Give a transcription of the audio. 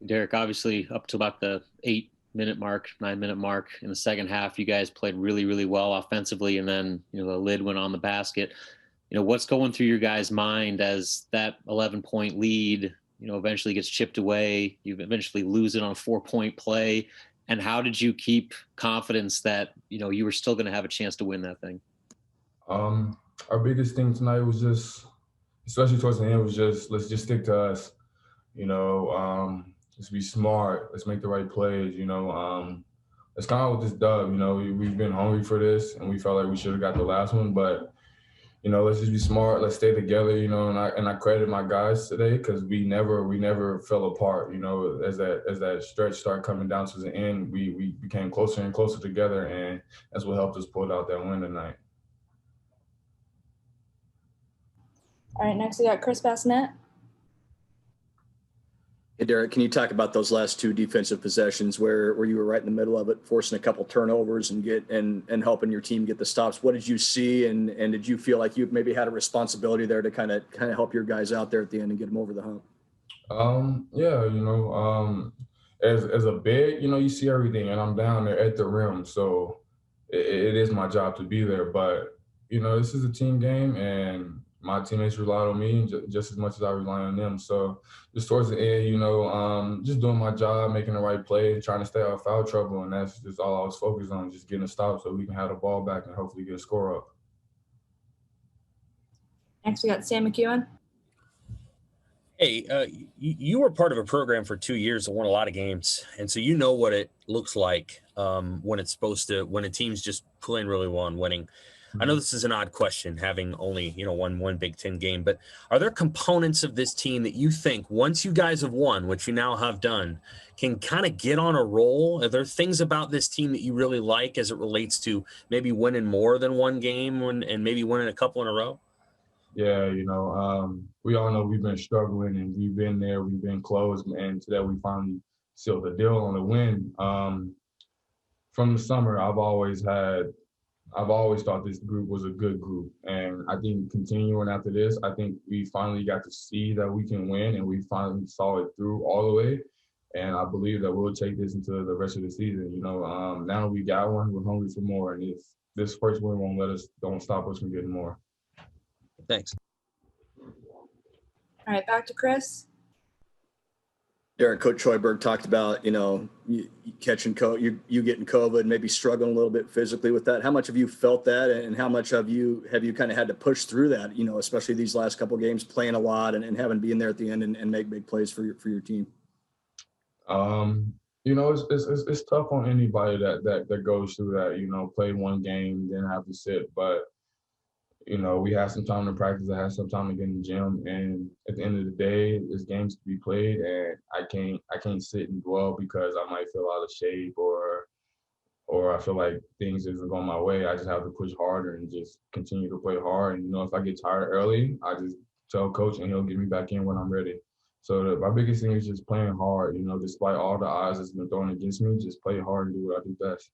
Derrick, obviously up to about the 8-minute mark, 9-minute mark in the second half, you guys played really, really well offensively, and then the lid went on the basket. What's going through your guys' mind as that 11-point lead eventually gets chipped away? You eventually lose it on a 4-point play, and how did you keep confidence that you were still going to have a chance to win that thing? Our biggest thing tonight was just, especially towards the end, was just let's just stick to us. Let's be smart. Let's make the right plays. Let's come out with this dub. We've been hungry for this, and we felt like we should have got the last one. But let's just be smart. Let's stay together. And I credit my guys today because we never fell apart. As that stretch started coming down to the end, we became closer and closer together, and that's what helped us pull out that win tonight. All right, next we got Chris Bassinet. Hey, Derrick, can you talk about those last two defensive possessions where you were right in the middle of it, forcing a couple turnovers and helping your team get the stops? What did you see, and did you feel like you maybe had a responsibility there to kind of help your guys out there at the end and get them over the hump? As a big, you see everything, and I'm down there at the rim, so it is my job to be there. But this is a team game, and my teammates relied on me just as much as I rely on them. So just towards the end, just doing my job, making the right play, trying to stay out of foul trouble, and that's just all I was focused on, just getting a stop so we can have the ball back and hopefully get a score up. Next, we got Sam McEwen. Hey, you were part of a program for 2 years that won a lot of games, and so you know what it looks like when a team's just playing really well and winning. I know this is an odd question, having only won one Big Ten game, but are there components of this team that you think once you guys have won, which you now have done, can kind of get on a roll? Are there things about this team that you really like as it relates to maybe winning more than one game and maybe winning a couple in a row? Yeah, we all know we've been struggling, and we've been there, we've been close, and today we finally sealed the deal on the win. From the summer, I've always thought this group was a good group, and I think continuing after this, I think we finally got to see that we can win, and we finally saw it through all the way, and I believe that we'll take this into the rest of the season. Now we got one, we're hungry for more, and this first win don't stop us from getting more. Thanks. All right, back to Chris. Derrick, Coach Hoiberg talked about, you catching you getting COVID, maybe struggling a little bit physically with that. How much have you felt that, and how much have you kind of had to push through that, especially these last couple of games, playing a lot and having to be in there at the end and make big plays for your team? It's tough on anybody that goes through that, play one game, then have to sit. But we have some time to practice. I have some time to get in the gym, and at the end of the day, there's games to be played, and I can't sit and dwell because I might feel out of shape or I feel like things isn't going my way. I just have to push harder and just continue to play hard. And if I get tired early, I just tell coach, and he'll get me back in when I'm ready. So my biggest thing is just playing hard. Despite all the odds that's been thrown against me, just play hard and do what I do best.